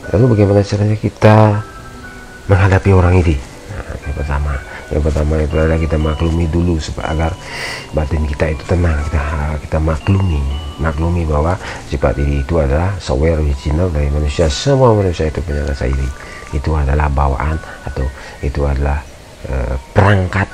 Lalu bagaimana caranya kita menghadapi orang ini? Nah, yang pertama itu adalah kita maklumi dulu supaya agar batin kita itu tenang. Kita maklumi bahwa sifat iri itu adalah software original dari manusia. Semua manusia itu punya rasa iri. Itu adalah bawaan atau itu adalah perangkat.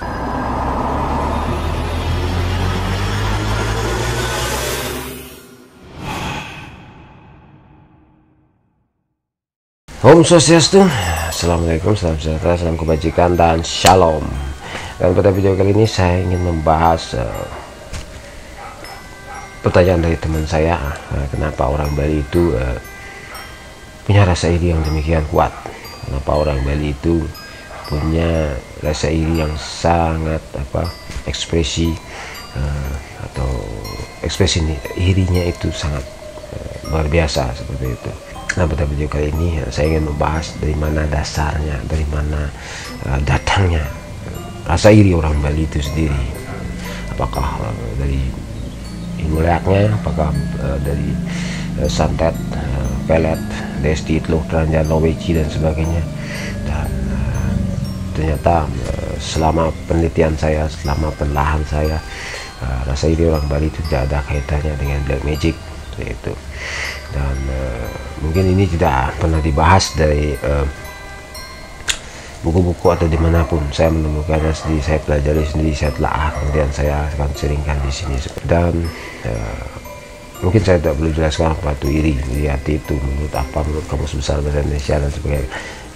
Om Swastiastu, Assalamualaikum, salam sejahtera, salam kebajikan, dan Shalom. Dan pada video kali ini saya ingin membahas pertanyaan dari teman saya, kenapa orang Bali itu punya rasa iri yang demikian kuat. Kenapa orang Bali itu punya rasa iri yang sangat ekspresi atau ekspresi irinya itu sangat luar biasa seperti itu. Nah, pada video kali ini saya ingin membahas dari mana dasarnya, dari mana datangnya rasa iri orang Bali itu sendiri. Apakah dari Inguleknya, apakah dari santet, pelet, desti, teluk, teranjang, loweci, dan sebagainya. Dan ternyata selama penelitian saya, selama penelahan saya, rasa iri orang Bali itu tidak ada kaitannya dengan black magic itu. Dan mungkin ini tidak pernah dibahas dari buku-buku atau dimanapun. Saya menemukannya sendiri, saya pelajari sendiri, saya telah kemudian saya akan sharingkan di sini. Dan mungkin saya tidak perlu jelaskan apa itu iri hati itu menurut Kamus Besar Bahasa Indonesia dan sebagainya,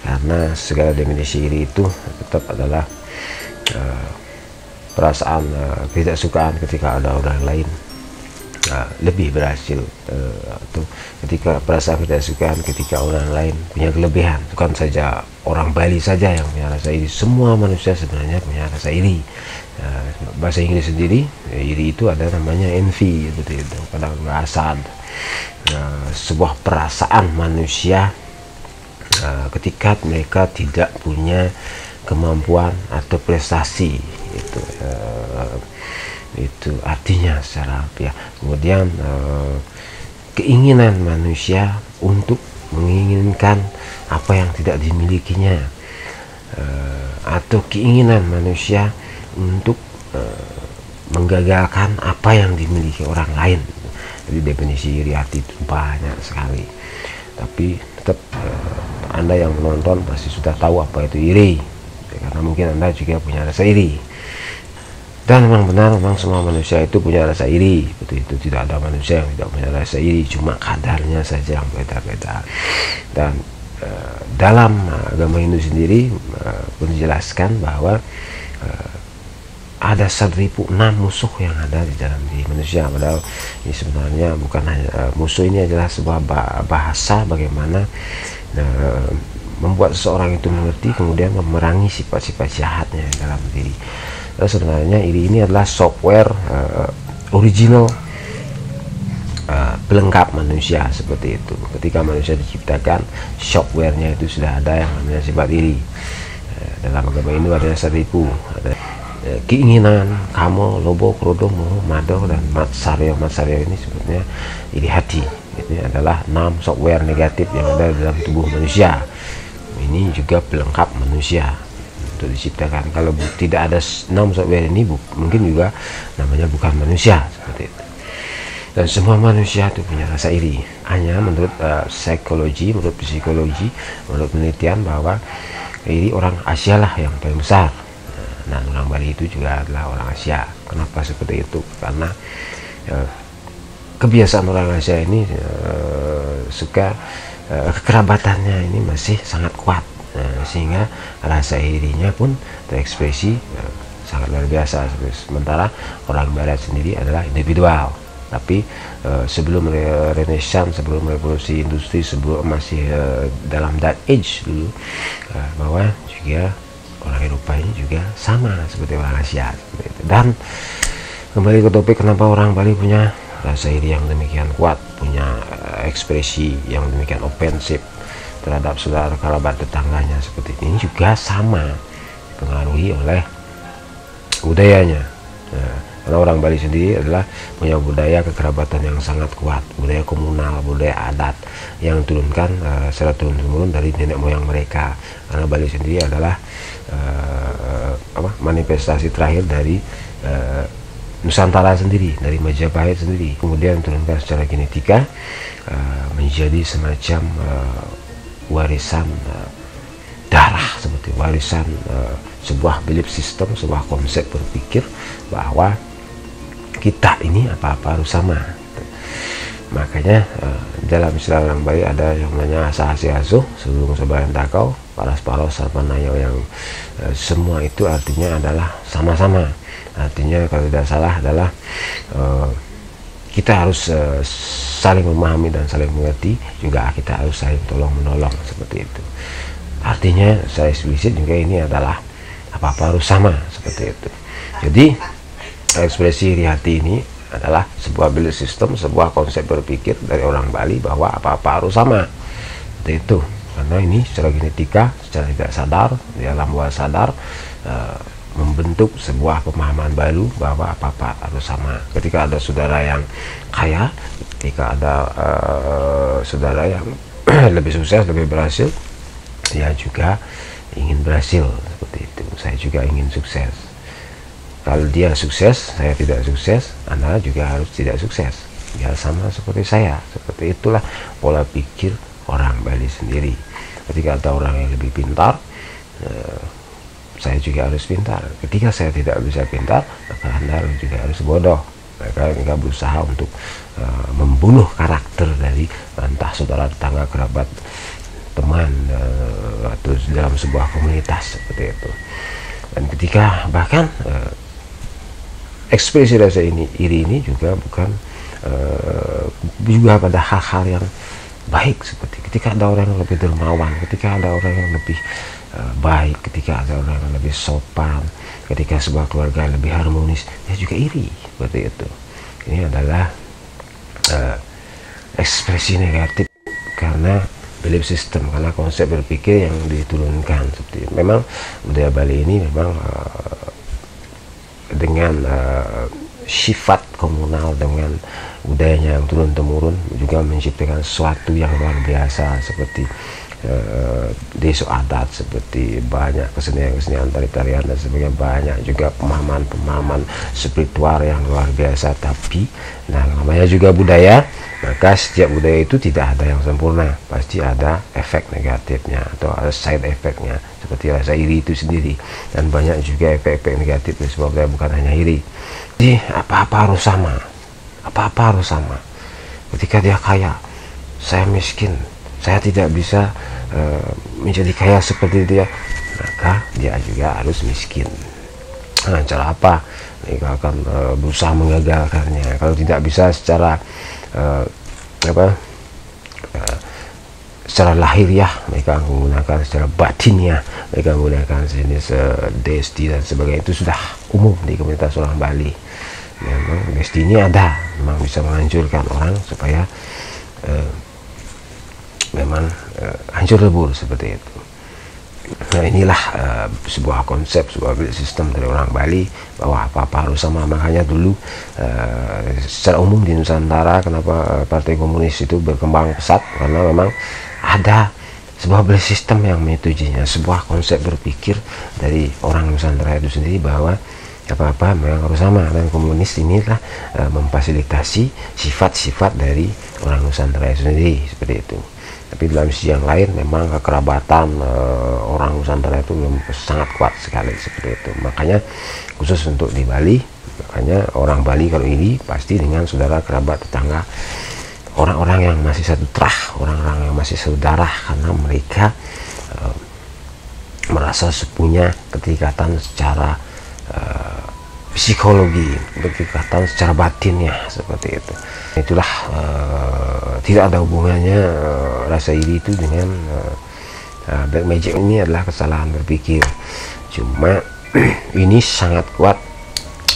karena segala definisi iri itu tetap adalah perasaan ketidaksukaan ketika ada orang lain lebih berhasil, atau ketika perasaan ketidaksukaan ketika orang lain punya kelebihan. Bukan saja orang Bali saja yang punya rasa iri, semua manusia sebenarnya punya rasa iri. Bahasa Inggris sendiri, iri itu ada namanya envy, seperti itu, pada bahasa sebuah perasaan manusia ketika mereka tidak punya kemampuan atau prestasi itu artinya secara harfiah. Kemudian keinginan manusia untuk menginginkan apa yang tidak dimilikinya, atau keinginan manusia untuk menggagalkan apa yang dimiliki orang lain. Jadi definisi iri hati itu banyak sekali, tapi tetap Anda yang menonton pasti sudah tahu apa itu iri, karena mungkin Anda juga punya rasa iri. Dan memang benar, memang semua manusia itu punya rasa iri, betul itu. Tidak ada manusia yang tidak punya rasa iri, cuma kadarnya saja yang beda-beda. Dan dalam agama Hindu sendiri pun dijelaskan bahwa ada 1006 musuh yang ada di dalam diri manusia. Padahal ini sebenarnya bukan hanya musuh, ini adalah sebuah bahasa bagaimana membuat seseorang itu mengerti, kemudian memerangi sifat-sifat jahatnya dalam diri. Sebenarnya iri ini adalah software original pelengkap manusia, seperti itu. Ketika manusia diciptakan, softwarenya itu sudah ada yang namanya sifat iri. Dalam agama Hindu ada 1000, ada keinginan, kamo, lobo, krodo, moho, mado, dan matsaryo. Matsaryo ini sebetulnya iri hati. Ini adalah 6 software negatif yang ada dalam tubuh manusia. Ini juga pelengkap manusia untuk diciptakan. Kalau tidak ada 6 software ini, mungkin juga namanya bukan manusia, seperti itu. Dan semua manusia itu punya rasa iri. Hanya menurut psikologi, menurut penelitian bahwa iri orang Asia lah yang paling besar. Nah, orang Bali itu juga adalah orang Asia. Kenapa seperti itu? Karena kebiasaan orang Asia ini suka kekerabatannya ini masih sangat kuat. Sehingga rasa irinya pun terekspresi sangat luar biasa. Sementara orang Barat sendiri adalah individual. Tapi sebelum Renaissance, sebelum revolusi industri, sebelum masih dalam Dark Age dulu, bahwa juga orang Eropa ini juga sama seperti orang Asia. Dan kembali ke topik, kenapa orang Bali punya rasa iri yang demikian kuat, punya ekspresi yang demikian ofensif terhadap saudara kerabat tetangganya seperti ini, juga sama dipengaruhi oleh budayanya. Karena orang Bali sendiri adalah punya budaya kekerabatan yang sangat kuat, budaya komunal, budaya adat yang diturunkan secara turun-temurun dari nenek moyang mereka. Karena Bali sendiri adalah manifestasi terakhir dari Nusantara sendiri, dari Majapahit sendiri, kemudian diturunkan secara genetika menjadi semacam warisan darah, seperti warisan sebuah belief system, sebuah konsep berpikir bahwa kita ini apa-apa harus sama. Makanya dalam istilah orang Bali ada yang namanya asa-asi asuh, sebelum sebayan takau, paras paros sarpanayo, yang semua itu artinya adalah sama-sama. Artinya kalau tidak salah adalah kita harus saling memahami dan saling mengerti, juga kita harus saling tolong menolong, seperti itu. Artinya saya eksplisit juga ini adalah apa-apa harus sama, seperti itu. Jadi ekspresi iri hati ini adalah sebuah belief system, sebuah konsep berpikir dari orang Bali bahwa apa-apa harus sama, seperti itu. Karena ini secara genetika, secara tidak sadar, di alam bawah sadar membentuk sebuah pemahaman baru bahwa apa-apa harus sama. Ketika ada saudara yang kaya, ketika ada saudara yang lebih sukses, lebih berhasil, dia juga ingin berhasil, seperti itu. Saya juga ingin sukses. Kalau dia sukses, saya tidak sukses, Anda juga harus tidak sukses, biar sama seperti saya. Seperti itulah pola pikir orang Bali sendiri. Ketika ada orang yang lebih pintar, saya juga harus pintar. Ketika saya tidak bisa pintar, maka Anda juga harus bodoh. Mereka berusaha untuk membunuh karakter dari entah saudara, tetangga, kerabat, teman, atau dalam sebuah komunitas, seperti itu. Dan ketika bahkan ekspresi rasa iri ini juga bukan juga pada hal-hal yang baik, seperti ketika ada orang yang lebih dermawan, ketika ada orang yang lebih baik, ketika ada orang yang lebih sopan, ketika sebuah keluarga lebih harmonis, dia juga iri, seperti itu. Ini adalah ekspresi negatif karena belief system, karena konsep berpikir yang diturunkan. Seperti itu. Memang budaya Bali ini memang dengan sifat komunal, dengan budayanya yang turun-temurun, juga menciptakan sesuatu yang luar biasa, seperti desa adat, seperti banyak kesenian-kesenian, tari-tarian dan sebagainya, banyak juga pemahaman-pemahaman spiritual yang luar biasa. Tapi namanya juga budaya, maka setiap budaya itu tidak ada yang sempurna, pasti ada efek negatifnya atau ada side effectnya, seperti rasa iri itu sendiri. Dan banyak juga efek-efek negatif dari sebuah budaya, bukan hanya iri. Jadi apa-apa harus sama, apa-apa harus sama. Ketika dia kaya, saya miskin, saya tidak bisa menjadi kaya seperti dia, maka dia juga harus miskin. Nah, cara apa? Mereka akan berusaha mengagalkannya. Kalau tidak bisa secara secara lahiriah, mereka menggunakan secara batinnya, mereka menggunakan jenis desti dan sebagainya. Itu sudah umum di komunitas orang Bali. Memang desti ini ada, memang bisa menghancurkan orang supaya memang hancur lebur, seperti itu. Nah, inilah sebuah konsep, sebuah sistem dari orang Bali bahwa apa-apa harus sama. Makanya dulu secara umum di Nusantara, kenapa Partai Komunis itu berkembang pesat, karena memang ada sebuah belief system yang menyetujuinya, sebuah konsep berpikir dari orang Nusantara itu sendiri bahwa apa-apa memang harus sama. Dan komunis inilah memfasilitasi sifat-sifat dari orang Nusantara itu sendiri, seperti itu. Tapi dalam sisi yang lain memang kekerabatan orang Nusantara itu sangat kuat sekali, seperti itu. Makanya khusus untuk di Bali, makanya orang Bali kalau ini pasti dengan saudara, kerabat, tetangga, orang-orang yang masih satu terah, orang-orang yang masih saudara, karena mereka merasa punya keterikatan secara psikologi, keterikatan secara batinnya, seperti itu. Itulah tidak ada hubungannya rasa iri itu dengan black magic. Ini adalah kesalahan berpikir. Cuma ini sangat kuat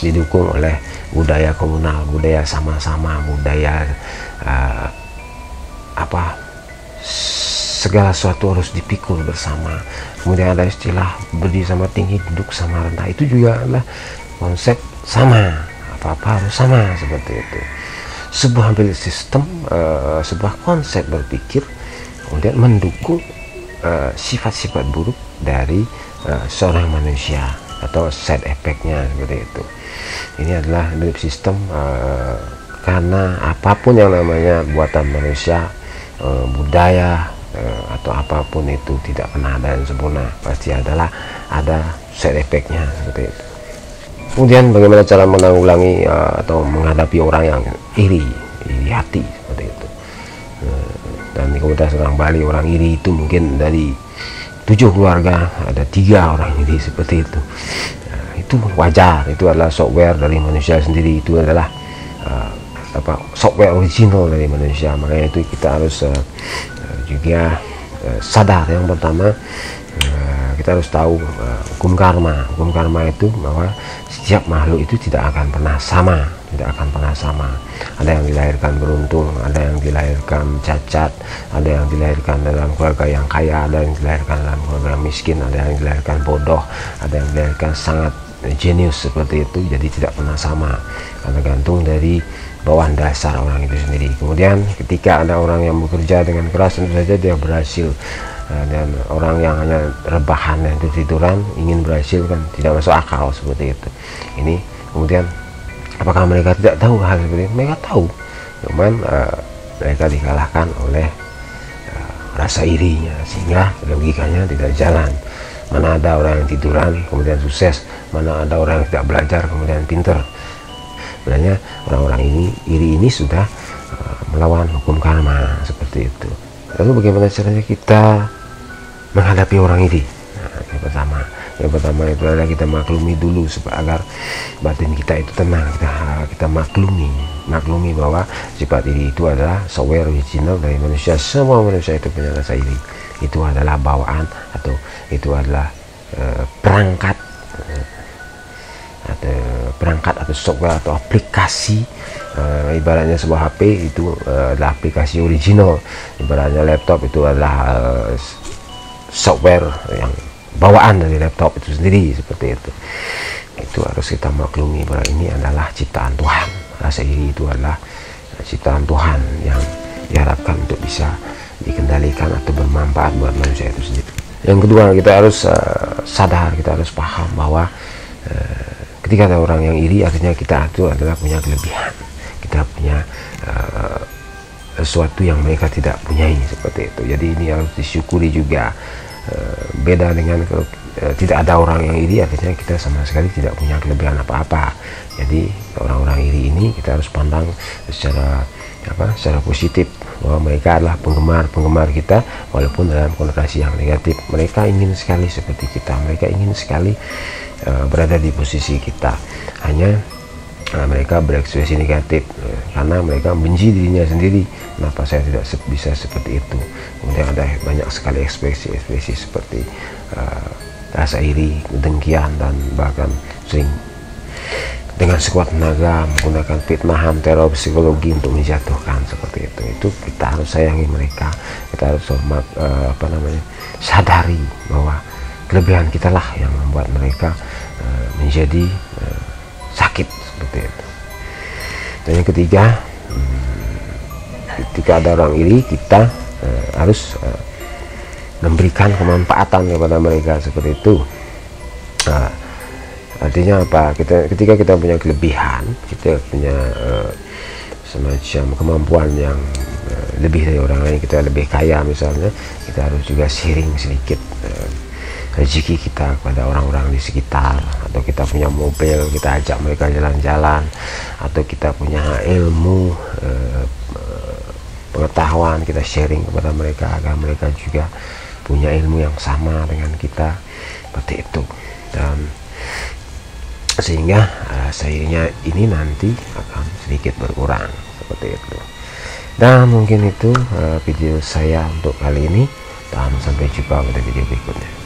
didukung oleh budaya komunal, budaya sama-sama, budaya segala sesuatu harus dipikul bersama. Kemudian ada istilah berdiri sama tinggi, duduk sama rendah, itu juga adalah konsep sama. apa-apa harus sama seperti itu. Sebuah belief system, sebuah konsep berpikir kemudian mendukung sifat-sifat buruk dari seorang manusia atau side effect-nya seperti itu. Ini adalah belief system, karena apapun yang namanya buatan manusia, budaya atau apapun itu tidak pernah ada yang sempurna, pasti ada side effect-nya seperti itu. Kemudian bagaimana cara menanggulangi atau menghadapi orang yang iri hati seperti itu. Dan di komunitas orang Bali, orang iri itu mungkin dari 7 keluarga ada 3 orang iri seperti itu. Itu wajar, itu adalah software dari manusia sendiri, itu adalah software original dari manusia. Makanya itu kita harus juga sadar. Yang pertama, kita harus tahu hukum karma. Hukum karma itu bahwa setiap makhluk itu tidak akan pernah sama, Ada yang dilahirkan beruntung, ada yang dilahirkan cacat, ada yang dilahirkan dalam keluarga yang kaya, ada yang dilahirkan dalam keluarga yang miskin, ada yang dilahirkan bodoh, ada yang dilahirkan sangat jenius seperti itu. Jadi tidak pernah sama, karena gantung dari bawaan dasar orang itu sendiri. Kemudian ketika ada orang yang bekerja dengan keras, tentu saja dia berhasil. Dan orang yang hanya rebahan dan tiduran ingin berhasil kan tidak masuk akal seperti itu. Ini kemudian apakah mereka tidak tahu hal seperti itu? Mereka tahu, cuman mereka dikalahkan oleh rasa irinya, sehingga logikanya tidak jalan. Mana ada orang yang tiduran kemudian sukses, mana ada orang yang tidak belajar kemudian pinter. Sebenarnya orang-orang iri ini sudah melawan hukum karma seperti itu. Lalu bagaimana caranya kita menghadapi orang iri? Nah, yang pertama itu adalah kita maklumi dulu, supaya agar batin kita itu tenang. Kita maklumi bahwa sifat iri itu adalah software original dari manusia. Semua manusia itu punya rasa iri. Itu adalah bawaan, atau itu adalah perangkat atau software atau aplikasi. Ibaratnya sebuah HP itu adalah aplikasi original, ibaratnya laptop itu adalah software yang bawaan dari laptop itu sendiri, seperti itu. Itu harus kita maklumi bahwa ini adalah ciptaan Tuhan. Rasa iri itu adalah ciptaan Tuhan yang diharapkan untuk bisa dikendalikan atau bermanfaat buat manusia itu sendiri. Yang kedua, kita harus sadar, kita harus paham bahwa ketika ada orang yang iri, artinya kita itu adalah punya kelebihan, kita punya sesuatu yang mereka tidak punyai, seperti itu. Jadi ini harus disyukuri juga. Beda dengan kalau tidak ada orang yang iri, artinya kita sama sekali tidak punya kelebihan apa-apa. Jadi orang-orang iri ini kita harus pandang secara positif, bahwa mereka adalah penggemar kita, walaupun dalam konotasi yang negatif. Mereka ingin sekali seperti kita, mereka ingin sekali berada di posisi kita. Hanya mereka berekspresi negatif karena mereka membenci dirinya sendiri. Kenapa saya tidak bisa seperti itu? Kemudian ada banyak sekali ekspresi seperti rasa iri, kedengkian, dan bahkan sering dengan sekuat tenaga menggunakan fitnahan, teror psikologi untuk menjatuhkan, seperti itu. Itu kita harus sayangi mereka, kita harus hormat, sadari bahwa kelebihan kita lah yang membuat mereka menjadi sakit, seperti itu. Dan yang ketiga, ketika ada orang iri, kita harus memberikan kemanfaatan kepada mereka, seperti itu. Artinya apa? Ketika kita punya kelebihan, kita punya semacam kemampuan yang lebih dari orang lain, kita lebih kaya misalnya, kita harus juga sharing sedikit rezeki kita kepada orang-orang di sekitar. Atau kita punya mobil, kita ajak mereka jalan-jalan, atau kita punya ilmu, pengetahuan, kita sharing kepada mereka agar mereka juga punya ilmu yang sama dengan kita, seperti itu. Dan sehingga seiringnya ini nanti akan sedikit berkurang, seperti itu. Dan mungkin itu video saya untuk kali ini, dan sampai jumpa pada video berikutnya.